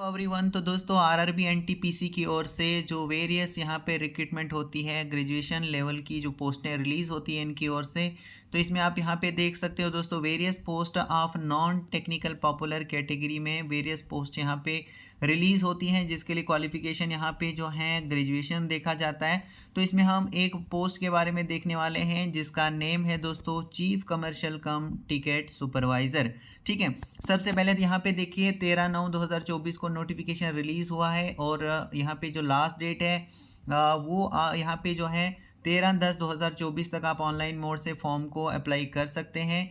Everyone. तो दोस्तों RRB NTPC की ओर से जो वेरियस यहाँ पे रिक्रूटमेंट होती है, ग्रेजुएशन लेवल की जो पोस्टें रिलीज़ होती हैं इनकी ओर से, तो इसमें आप यहाँ पे देख सकते हो दोस्तों various post of non technical popular category में वेरियस पोस्ट यहाँ पे रिलीज़ होती हैं, जिसके लिए क्वालिफिकेशन यहाँ पे जो है ग्रेजुएशन देखा जाता है। तो इसमें हम एक पोस्ट के बारे में देखने वाले हैं जिसका नेम है दोस्तों चीफ कमर्शियल कम टिकट सुपरवाइज़र। ठीक है, सबसे पहले यहाँ पे देखिए 13/9/2024 को नोटिफिकेशन रिलीज़ हुआ है और यहाँ पे जो लास्ट डेट है वो यहाँ पे जो है 13/10/2024 तक आप ऑनलाइन मोड से फॉर्म को अप्लाई कर सकते हैं।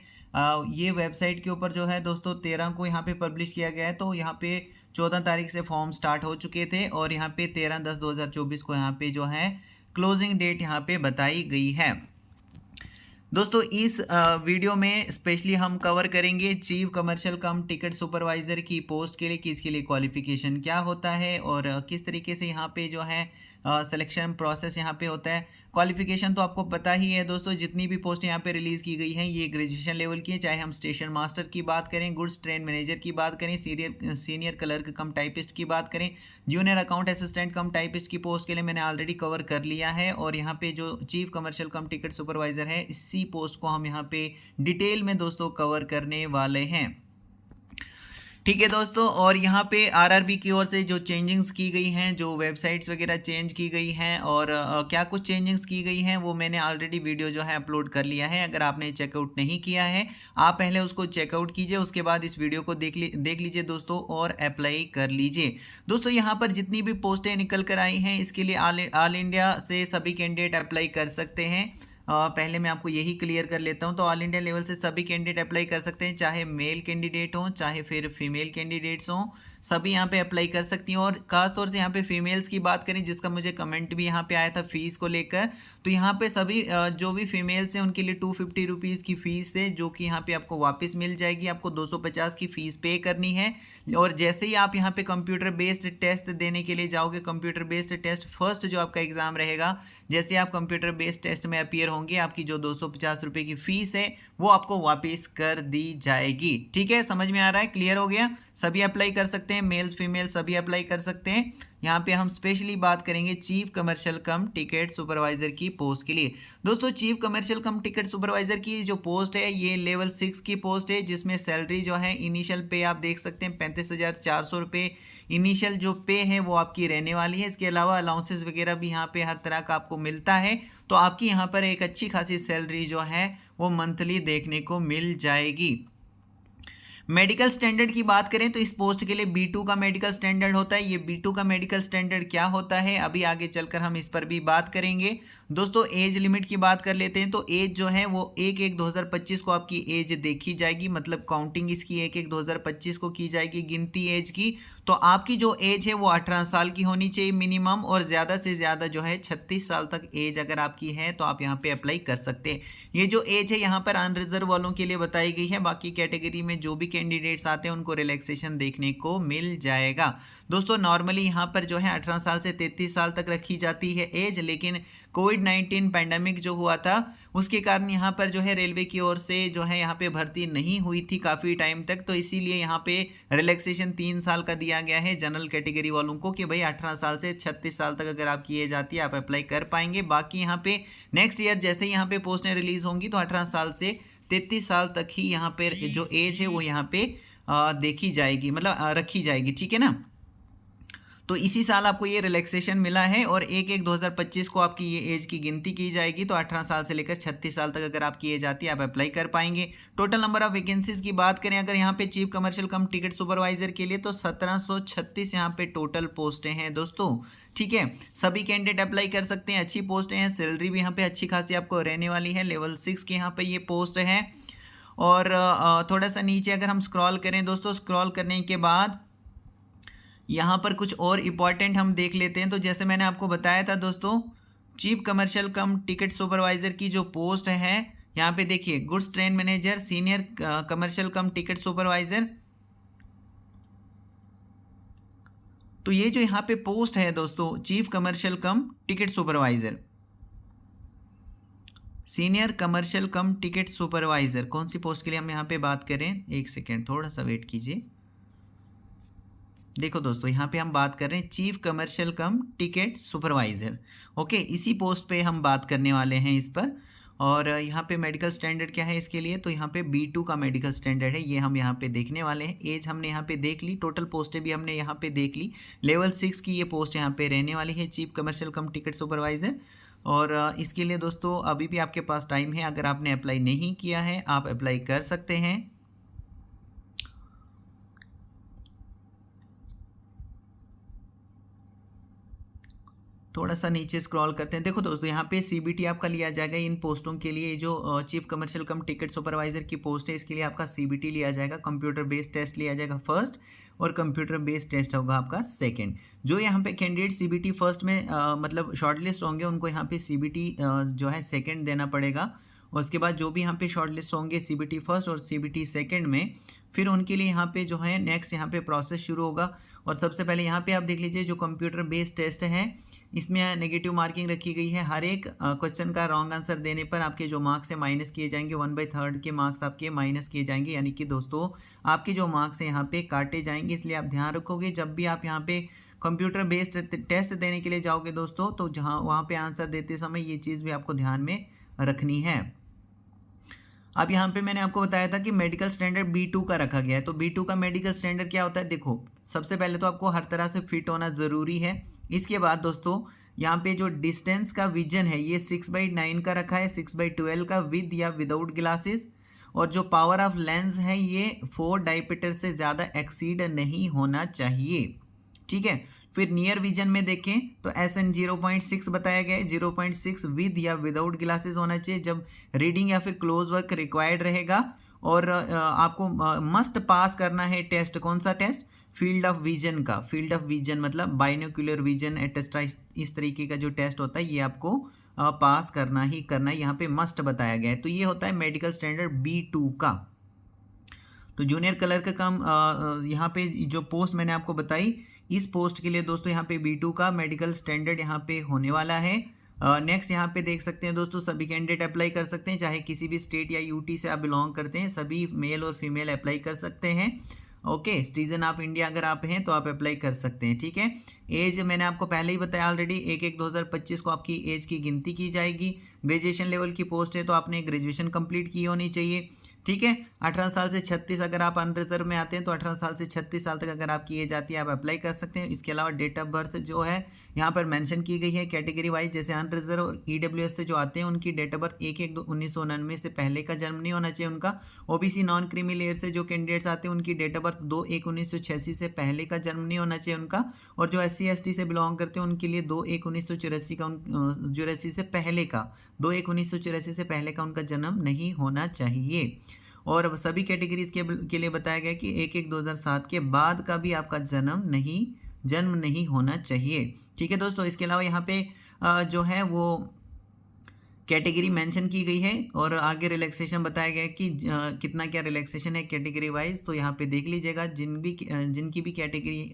ये वेबसाइट के ऊपर जो है दोस्तों 13 को यहाँ पे पब्लिश किया गया है, तो यहाँ पे 14 तारीख से फॉर्म स्टार्ट हो चुके थे और यहाँ पे 13/10/2024 को यहाँ पे जो है क्लोजिंग डेट यहाँ पे बताई गई है। दोस्तों इस वीडियो में स्पेशली हम कवर करेंगे चीफ कमर्शियल कम टिकट सुपरवाइज़र की पोस्ट के लिए कि इसके लिए क्वालिफिकेशन क्या होता है और किस तरीके से यहाँ पे जो है सिलेक्शन प्रोसेस यहाँ पे होता है। क्वालिफिकेशन तो आपको पता ही है दोस्तों, जितनी भी पोस्ट यहाँ पे रिलीज़ की गई हैं ये ग्रेजुएशन लेवल की है, चाहे हम स्टेशन मास्टर की बात करें, गुड्स ट्रेन मैनेजर की बात करें, सीनियर क्लर्क कम टाइपिस्ट की बात करें, जूनियर अकाउंट असिस्टेंट कम टाइपिस्ट की पोस्ट के लिए मैंने ऑलरेडी कवर कर लिया है। और यहाँ पे जो चीफ कमर्शियल कम टिकट सुपरवाइज़र है इसी पोस्ट को हम यहाँ पे डिटेल में दोस्तों कवर करने वाले हैं। ठीक है दोस्तों, और यहाँ पे आरआरबी की ओर से जो चेंजिंग्स की गई हैं, जो वेबसाइट्स वगैरह चेंज की गई हैं और क्या कुछ चेंजिंग्स की गई हैं वो मैंने ऑलरेडी वीडियो जो है अपलोड कर लिया है। अगर आपने चेकआउट नहीं किया है आप पहले उसको चेकआउट कीजिए, उसके बाद इस वीडियो को देख लीजिए दोस्तों और अप्लाई कर लीजिए। दोस्तों यहाँ पर जितनी भी पोस्टें निकल कर आई हैं इसके लिए ऑल इंडिया से सभी कैंडिडेट अप्लाई कर सकते हैं। पहले मैं आपको यही क्लियर कर लेता हूं। तो ऑल इंडिया लेवल से सभी कैंडिडेट अप्लाई कर सकते हैं, चाहे मेल कैंडिडेट हों चाहे फिर फीमेल कैंडिडेट्स हों, सभी यहाँ पे अप्लाई कर सकती हैं। और खास तौर से यहाँ पे फीमेल्स की बात करें, जिसका मुझे कमेंट भी यहाँ पे आया था फीस को लेकर, तो यहाँ पे सभी जो भी फीमेल्स हैं उनके लिए 250 रुपीज़ की फ़ीस है, जो कि यहाँ पे आपको वापस मिल जाएगी। आपको 250 की फ़ीस पे करनी है और जैसे ही आप यहाँ पे कंप्यूटर बेस्ड टेस्ट देने के लिए जाओगे, कंप्यूटर बेस्ड टेस्ट फर्स्ट जो आपका एग्ज़ाम रहेगा, जैसे आप कंप्यूटर बेस्ड टेस्ट में अपीयर होंगे आपकी जो 250 रुपये की फ़ीस है वो आपको वापस कर दी जाएगी। ठीक है, समझ में आ रहा है, क्लियर हो गया। सभी अप्लाई कर सकते हैं, मेल्स फीमेल सभी अप्लाई कर सकते हैं। यहाँ पे हम स्पेशली बात करेंगे चीफ कमर्शियल कम टिकट सुपरवाइज़र की पोस्ट के लिए। दोस्तों चीफ कमर्शियल कम टिकट सुपरवाइज़र की जो पोस्ट है ये लेवल 6 की पोस्ट है, जिसमें सैलरी जो है इनिशियल पे आप देख सकते हैं 35,400 रुपये इनिशियल जो पे है वो आपकी रहने वाली है। इसके अलावा अलाउंसेस वगैरह भी यहाँ पे हर तरह का आपको मिलता है, तो आपकी यहाँ पर एक अच्छी खासी सैलरी जो है वो मंथली देखने को मिल जाएगी। मेडिकल स्टैंडर्ड की बात करें तो इस पोस्ट के लिए B2 का मेडिकल स्टैंडर्ड होता है। ये B2 का मेडिकल स्टैंडर्ड क्या होता है अभी आगे चलकर हम इस पर भी बात करेंगे। दोस्तों एज लिमिट की बात कर लेते हैं, तो एज जो है वो 1/1/2025 को आपकी एज देखी जाएगी, मतलब काउंटिंग इसकी 1/1/2025 को की जाएगी गिनती एज की। तो आपकी जो एज है वो 18 साल की होनी चाहिए मिनिमम, और ज़्यादा से ज़्यादा जो है 36 साल तक एज अगर आपकी है तो आप यहाँ पे अप्लाई कर सकते हैं। ये जो एज है यहाँ पर अनरिजर्व वालों के लिए बताई गई है, बाकी कैटेगरी में जो भी कैंडिडेट्स आते हैं उनको रिलैक्सेशन देखने को मिल जाएगा। दोस्तों नॉर्मली यहाँ पर जो है 18 साल से 33 साल तक रखी जाती है एज, लेकिन कोविड-19 पैंडेमिक जो हुआ था उसके कारण यहाँ पर जो है रेलवे की ओर से जो है यहाँ पे भर्ती नहीं हुई थी काफ़ी टाइम तक, तो इसीलिए यहाँ पे रिलैक्सेशन 3 साल का दिया गया है जनरल कैटेगरी वालों को कि भाई 18 साल से 36 साल तक अगर आपकी एज आती है आप अप्लाई कर पाएंगे। बाकी यहाँ पे नेक्स्ट ईयर जैसे ही यहाँ पे पोस्टें रिलीज होंगी तो 18 साल से 33 साल तक ही यहाँ पे जो एज है वो यहाँ पे देखी जाएगी, मतलब रखी जाएगी। ठीक है ना, तो इसी साल आपको ये रिलैक्सेशन मिला है और 1/1/2025 को आपकी ये एज की गिनती की जाएगी। तो 18 साल से लेकर 36 साल तक अगर आपकी एज आती है आप अप्लाई कर पाएंगे। टोटल नंबर ऑफ वैकेंसीज की बात करें अगर यहाँ पे चीफ कमर्शियल कम टिकट सुपरवाइजर के लिए, तो 1736 यहाँ पे टोटल पोस्टें हैं दोस्तों। ठीक है, सभी कैंडिडेट अप्लाई कर सकते हैं, अच्छी पोस्टें हैं, सैलरी भी यहाँ पे अच्छी खासी आपको रहने वाली है। लेवल 6 की यहाँ पे ये पोस्ट है। और थोड़ा सा नीचे अगर हम स्क्रॉल करें दोस्तों, स्क्रॉल करने के बाद यहाँ पर कुछ और इम्पॉर्टेंट हम देख लेते हैं। तो जैसे मैंने आपको बताया था दोस्तों, चीफ कमर्शियल कम टिकट सुपरवाइज़र की जो पोस्ट है यहाँ पे देखिए goods train manager, senior commercial कम टिकट सुपरवाइज़र। तो ये जो यहाँ पे पोस्ट है दोस्तों चीफ कमर्शियल कम टिकट सुपरवाइज़र, सीनियर कमर्शियल कम टिकट सुपरवाइज़र, कौन सी पोस्ट के लिए हम यहाँ पे बात करें, एक सेकेंड थोड़ा सा वेट कीजिए। देखो दोस्तों, यहाँ पे हम बात कर रहे हैं चीफ कमर्शियल कम टिकट सुपरवाइज़र। ओके, इसी पोस्ट पे हम बात करने वाले हैं इस पर। और यहाँ पे मेडिकल स्टैंडर्ड क्या है इसके लिए, तो यहाँ पे B2 का मेडिकल स्टैंडर्ड है, ये हम यहाँ पे देखने वाले हैं। एज हमने यहाँ पे देख ली, टोटल पोस्टें भी हमने यहाँ पे देख ली। लेवल 6 की ये पोस्ट यहाँ पे रहने वाली है, चीफ कमर्शियल कम टिकट सुपरवाइज़र। और इसके लिए दोस्तों अभी भी आपके पास टाइम है, अगर आपने अप्लाई नहीं किया है आप अप्लाई कर सकते हैं। थोड़ा सा नीचे स्क्रॉल करते हैं। देखो दोस्तों, यहाँ पे CBT आपका लिया जाएगा इन पोस्टों के लिए। जो चीफ कमर्शियल कम टिकट सुपरवाइजर की पोस्ट है इसके लिए आपका CBT लिया जाएगा, कंप्यूटर बेस्ड टेस्ट लिया जाएगा फर्स्ट, और कंप्यूटर बेस्ड टेस्ट होगा आपका सेकंड। जो यहाँ पे कैंडिडेट CBT फर्स्ट में मतलब शॉर्टलिस्ट होंगे उनको यहाँ पे CBT जो है सेकेंड देना पड़ेगा। और उसके बाद जो भी यहाँ पे शॉर्टलिस्ट होंगे CBT फर्स्ट और CBT सेकेंड में, फिर उनके लिए यहाँ पे जो है नेक्स्ट यहाँ पे प्रोसेस शुरू होगा। और सबसे पहले यहाँ पे आप देख लीजिए जो कंप्यूटर बेस्ड टेस्ट है इसमें नेगेटिव मार्किंग रखी गई है। हर एक क्वेश्चन का रॉन्ग आंसर देने पर आपके जो मार्क्स है माइनस किए जाएंगे, 1/3 के मार्क्स आपके माइनस किए जाएंगे, यानी कि दोस्तों आपके जो मार्क्स हैं यहाँ पे काटे जाएंगे। इसलिए आप ध्यान रखोगे जब भी आप यहाँ पे कंप्यूटर बेस्ड टेस्ट देने के लिए जाओगे दोस्तों, तो जहाँ वहाँ पे आंसर देते समय ये चीज़ भी आपको ध्यान में रखनी है। अब यहाँ पे मैंने आपको बताया था कि मेडिकल स्टैंडर्ड B2 का रखा गया है। तो B2 का मेडिकल स्टैंडर्ड क्या होता है, देखो सबसे पहले तो आपको हर तरह से फिट होना ज़रूरी है। इसके बाद दोस्तों यहाँ पे जो डिस्टेंस का विजन है ये 6/9 का रखा है, 6/12 का विद या विदाउट ग्लासेस। और जो पावर ऑफ लेंस है ये 4 डायपीटर से ज़्यादा एक्सीड नहीं होना चाहिए, ठीक है। फिर नियर विजन में देखें तो SN 0.6 बताया गया है, 0.6 विद या विदाउट ग्लासेस होना चाहिए जब रीडिंग या फिर क्लोज वर्क रिक्वायर्ड रहेगा। और आपको मस्ट पास करना है टेस्ट, कौन सा टेस्ट, फील्ड ऑफ विजन का। फील्ड ऑफ विजन मतलब बाइनोक्यूलर विजन एटेस्टा, इस तरीके का जो टेस्ट होता है ये आपको पास करना ही करना है, यहाँ पे मस्ट बताया गया है। तो ये होता है मेडिकल स्टैंडर्ड B2 का। तो जूनियर क्लर्क का काम यहाँ पे जो पोस्ट मैंने आपको बताई, इस पोस्ट के लिए दोस्तों यहाँ पे B2 का मेडिकल स्टैंडर्ड यहाँ पे होने वाला है। नेक्स्ट यहाँ पे देख सकते हैं दोस्तों सभी कैंडिडेट अप्लाई कर सकते हैं, चाहे किसी भी स्टेट या UT से आप बिलोंग करते हैं, सभी मेल और फीमेल अप्लाई कर सकते हैं। ओके, सिटीजन ऑफ इंडिया अगर आप हैं तो आप अप्लाई कर सकते हैं, ठीक है। एज मैंने आपको पहले ही बताया ऑलरेडी, 1/1/2025 को आपकी एज की गिनती की जाएगी। ग्रेजुएशन लेवल की पोस्ट है तो आपने ग्रेजुएशन कंप्लीट की होनी चाहिए, ठीक है। 18 साल से 36, अगर आप अनरिजर्व में आते हैं तो 18 साल से 36 साल तक अगर आपकी एज आती है आप अप्लाई कर सकते हैं। इसके अलावा डेट ऑफ बर्थ जो है यहाँ पर मेंशन की गई है कैटेगरी वाइज, जैसे अनरिजर्व और EWS से जो आते हैं उनकी डेट ऑफ बर्थ 1/1/1999 से पहले का जन्म नहीं होना चाहिए उनका। OBC नॉन क्रीमी लेयर से जो कैंडिडेट्स आते हैं उनकी डेट ऑफ बर्थ 2/1/1986 से पहले का जन्म नहीं होना चाहिए उनका। और जो SC ST से बिलोंग करते हैं उनके लिए 2/1/1984 का 84 से पहले का 2/1/1984 से पहले का उनका जन्म नहीं होना चाहिए। और सभी कैटेगरीज के लिए बताया गया कि 1/1/2007 के बाद का भी आपका जन्म नहीं होना चाहिए, ठीक है दोस्तों। इसके अलावा यहाँ पे जो है वो कैटेगरी मेंशन की गई है और आगे रिलैक्सेशन बताया गया है कि कितना क्या रिलैक्सेशन है कैटेगरी वाइज, तो यहाँ पे देख लीजिएगा जिनकी भी कैटेगरी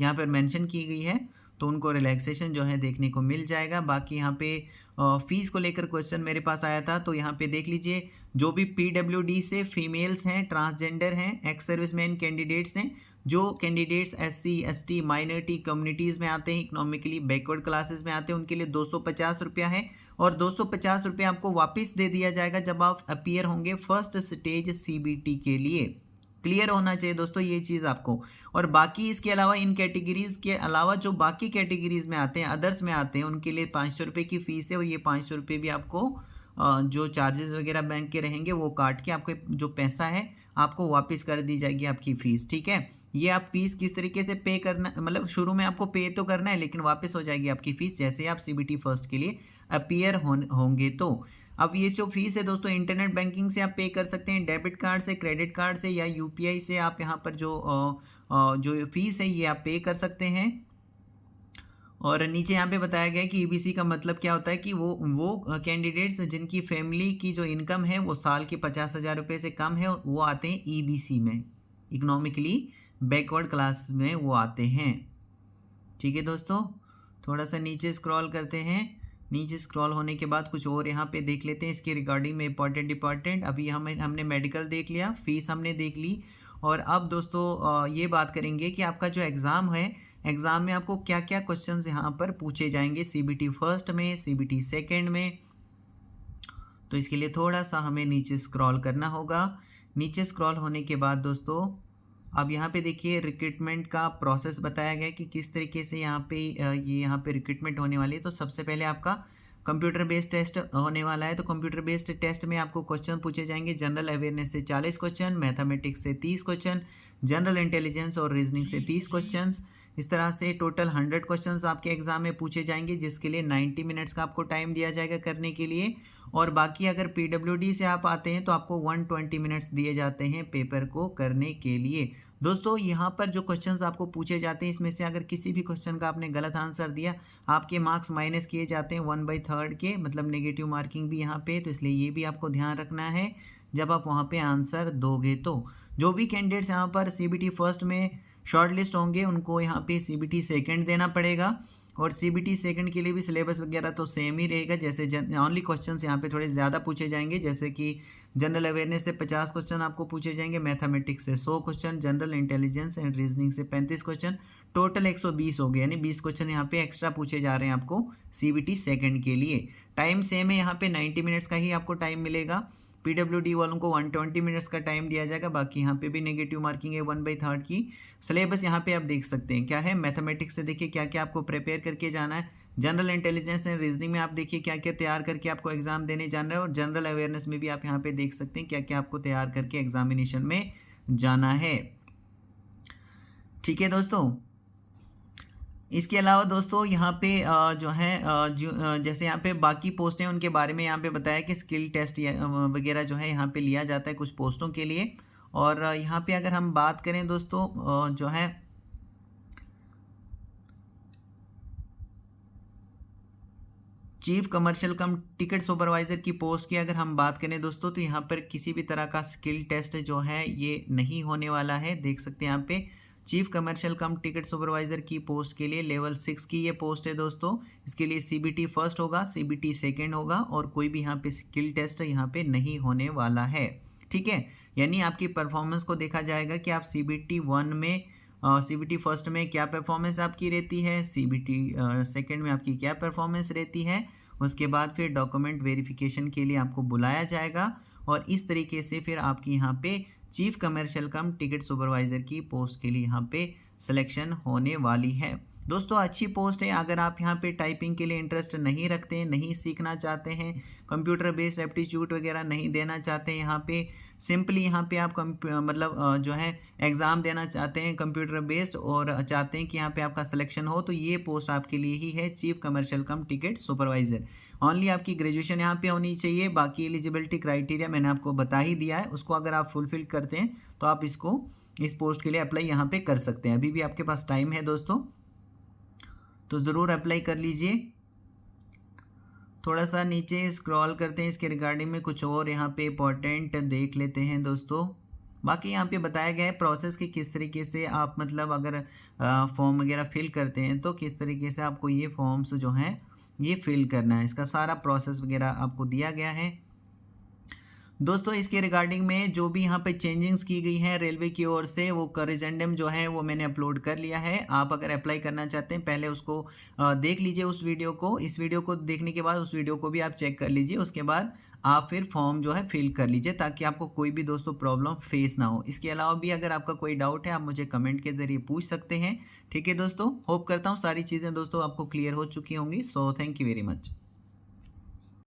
यहाँ पर मेंशन की गई है तो उनको रिलैक्सेशन जो है देखने को मिल जाएगा। बाकी यहाँ पे फीस को लेकर क्वेश्चन मेरे पास आया था, तो यहाँ पे देख लीजिए जो भी PWD से फीमेल्स हैं, ट्रांसजेंडर हैं, एक्स सर्विसमैन कैंडिडेट्स हैं, जो candidates SC ST minority communities में आते हैं, इकोनॉमिकली बैकवर्ड क्लासेस में आते हैं, उनके लिए 250 रुपया है। और 250 रुपये आपको वापस दे दिया जाएगा जब आप अपीयर होंगे फर्स्ट स्टेज CBT के लिए। क्लियर होना चाहिए दोस्तों ये चीज़ आपको। और बाकी इसके अलावा इन कैटेगरीज़ के अलावा जो बाकी कैटेगरीज़ में आते हैं, अदर्स में आते हैं, उनके लिए 500 रुपये की फ़ीस है। और ये 500 रुपये भी आपको जो चार्जेस वगैरह बैंक के रहेंगे वो काट के आपके जो पैसा है आपको वापस कर दी जाएगी आपकी फ़ीस, ठीक है। ये आप फीस किस तरीके से पे करना, मतलब शुरू में आपको पे तो करना है लेकिन वापस हो जाएगी आपकी फ़ीस जैसे आप CBT फर्स्ट के लिए अपीयर होंगे। तो अब ये जो फीस है दोस्तों इंटरनेट बैंकिंग से आप पे कर सकते हैं, डेबिट कार्ड से, क्रेडिट कार्ड से या UPI से आप यहाँ पर जो फीस है ये आप पे कर सकते हैं। और नीचे यहाँ पे बताया गया है कि EBC का मतलब क्या होता है कि वो कैंडिडेट्स जिनकी फैमिली की जो इनकम है वो साल के 50,000 रुपये से कम है वो आते हैं EBC में, इकोनॉमिकली बैकवर्ड क्लास में वो आते हैं, ठीक है दोस्तों। थोड़ा सा नीचे स्क्रॉल करते हैं, नीचे स्क्रॉल होने के बाद कुछ और यहाँ पे देख लेते हैं इसके रिगार्डिंग में इंपॉर्टेंट। अभी हमने मेडिकल देख लिया, फीस हमने देख ली, और अब दोस्तों ये बात करेंगे कि आपका जो एग्ज़ाम है, एग्ज़ाम में आपको क्या-क्या क्वेश्चंस यहाँ पर पूछे जाएँगे सीबीटी फर्स्ट में, सीबीटी सेकंड में। तो इसके लिए थोड़ा-सा हमें नीचे स्क्रॉल करना होगा। नीचे स्क्रॉल होने के बाद दोस्तों अब यहाँ पे देखिए रिक्रूटमेंट का प्रोसेस बताया गया है कि किस तरीके से यहाँ पे ये यहाँ पे रिक्रूटमेंट होने वाली है। तो सबसे पहले आपका कंप्यूटर बेस्ड टेस्ट होने वाला है। तो कंप्यूटर बेस्ड टेस्ट में आपको क्वेश्चन पूछे जाएंगे। जनरल अवेयरनेस से 40 क्वेश्चन, मैथमेटिक्स से 30 क्वेश्चन, जनरल इंटेलिजेंस और रीजनिंग से 30 क्वेश्चन। इस तरह से टोटल 100 क्वेश्चंस आपके एग्जाम में पूछे जाएंगे, जिसके लिए 90 मिनट्स का आपको टाइम दिया जाएगा करने के लिए। और बाकी अगर पीडब्ल्यूडी से आप आते हैं तो आपको 120 मिनट्स दिए जाते हैं पेपर को करने के लिए। दोस्तों यहाँ पर जो क्वेश्चंस आपको पूछे जाते हैं, इसमें से अगर किसी भी क्वेश्चन का आपने गलत आंसर दिया, आपके मार्क्स माइनस किए जाते हैं 1/3 के, मतलब नेगेटिव मार्किंग भी यहाँ पे। तो इसलिए ये भी आपको ध्यान रखना है जब आप वहाँ पे आंसर दोगे। तो जो भी कैंडिडेट्स यहाँ पर सीबीटी फर्स्ट में शॉर्टलिस्ट होंगे, उनको यहाँ पे सीबीटी सेकंड देना पड़ेगा। और सीबीटी सेकंड के लिए भी सिलेबस वगैरह तो सेम ही रहेगा। जैसे ओनली क्वेश्चंस यहाँ पे थोड़े ज़्यादा पूछे जाएंगे, जैसे कि जनरल अवेयरनेस से 50 क्वेश्चन आपको पूछे जाएंगे, मैथमेटिक्स से 100 question, general intelligence and reasoning से 35 क्वेश्चन, टोटल 120 हो गए। यानी 20 क्वेश्चन यहाँ पे एक्स्ट्रा पूछे जा रहे हैं आपको सीबीटी सेकंड के लिए। टाइम सेम है, यहाँ पे 90 मिनट्स का ही आपको टाइम मिलेगा। पीडब्ल्यूडी वालों को 120 मिनट्स का टाइम दिया जाएगा। बाकी यहाँ पे भी नेगेटिव मार्किंग है 1/3 की। सिलेबस यहाँ पे आप देख सकते हैं क्या है। मैथमेटिक्स से देखिए क्या क्या आपको प्रिपेयर करके जाना है। जनरल इंटेलिजेंस एंड रीजनिंग में आप देखिए क्या क्या तैयार करके आपको एग्जाम देने जाना है। और जनरल अवेयरनेस में भी आप यहाँ पे देख सकते हैं क्या क्या आपको तैयार करके एग्जामिनेशन में जाना है। ठीक है दोस्तों। इसके अलावा दोस्तों यहाँ पे जो है जैसे यहाँ पे बाकी पोस्ट हैं उनके बारे में यहाँ पे बताया कि स्किल टेस्ट वगैरह जो है यहाँ पे लिया जाता है कुछ पोस्टों के लिए। और यहाँ पे अगर हम बात करें दोस्तों जो है चीफ कमर्शियल कम टिकट सुपरवाइज़र की पोस्ट की अगर हम बात करें दोस्तों, तो यहाँ पर किसी भी तरह का स्किल टेस्ट जो है ये नहीं होने वाला है। देख सकते हैं यहाँ पे चीफ कमर्शियल कम टिकट सुपरवाइज़र की पोस्ट के लिए लेवल 6 की ये पोस्ट है दोस्तों। इसके लिए सीबीटी फर्स्ट होगा, सीबीटी सेकंड होगा और कोई भी यहाँ पे स्किल टेस्ट यहाँ पे नहीं होने वाला है। ठीक है, यानी आपकी परफॉर्मेंस को देखा जाएगा कि आप सीबीटी 1 में सीबीटी फर्स्ट में क्या परफॉर्मेंस आपकी रहती है, सीबीटी सेकंड में आपकी क्या परफॉर्मेंस रहती है। उसके बाद फिर डॉक्यूमेंट वेरिफिकेशन के लिए आपको बुलाया जाएगा और इस तरीके से फिर आपकी यहाँ पे चीफ कमर्शियल कम टिकट सुपरवाइज़र की पोस्ट के लिए यहाँ पे सिलेक्शन होने वाली है। दोस्तों अच्छी पोस्ट है। अगर आप यहाँ पे टाइपिंग के लिए इंटरेस्ट नहीं रखते हैं, नहीं सीखना चाहते हैं, कंप्यूटर बेस्ड एप्टीट्यूड वगैरह नहीं देना चाहते हैं, यहाँ पे सिंपली यहाँ पे आप मतलब जो है एग्ज़ाम देना चाहते हैं कंप्यूटर बेस्ड और चाहते हैं कि यहाँ पे आपका सिलेक्शन हो, तो ये पोस्ट आपके लिए ही है चीफ कमर्शियल कम टिकट सुपरवाइज़र। ओनली आपकी ग्रेजुएशन यहाँ पे होनी चाहिए। बाकी एलिजिबिलिटी क्राइटेरिया मैंने आपको बता ही दिया है, उसको अगर आप फुलफिल करते हैं तो आप इस पोस्ट के लिए अप्लाई यहाँ पे कर सकते हैं। अभी भी आपके पास टाइम है दोस्तों, तो ज़रूर अप्लाई कर लीजिए। थोड़ा सा नीचे स्क्रॉल करते हैं, इसके रिगार्डिंग में कुछ और यहाँ पे इम्पोर्टेंट देख लेते हैं दोस्तों। बाकी यहाँ पे बताया गया है प्रोसेस कि किस तरीके से आप मतलब अगर फॉर्म वगैरह फिल करते हैं तो किस तरीके से आपको ये फॉर्म्स जो हैं ये फिल करना है। इसका सारा प्रोसेस वगैरह आपको दिया गया है दोस्तों। इसके रिगार्डिंग में जो भी यहाँ पे चेंजिंग्स की गई हैं रेलवे की ओर से, वो करिजेंडम जो है वो मैंने अपलोड कर लिया है। आप अगर अप्लाई करना चाहते हैं पहले उसको देख लीजिए उस वीडियो को। इस वीडियो को देखने के बाद उस वीडियो को भी आप चेक कर लीजिए। उसके बाद आप फिर फॉर्म जो है फिल कर लीजिए ताकि आपको कोई भी दोस्तों प्रॉब्लम फेस ना हो। इसके अलावा भी अगर आपका कोई डाउट है आप मुझे कमेंट के ज़रिए पूछ सकते हैं। ठीक है दोस्तों, होप करता हूँ सारी चीज़ें दोस्तों आपको क्लियर हो चुकी होंगी। So thank you very much.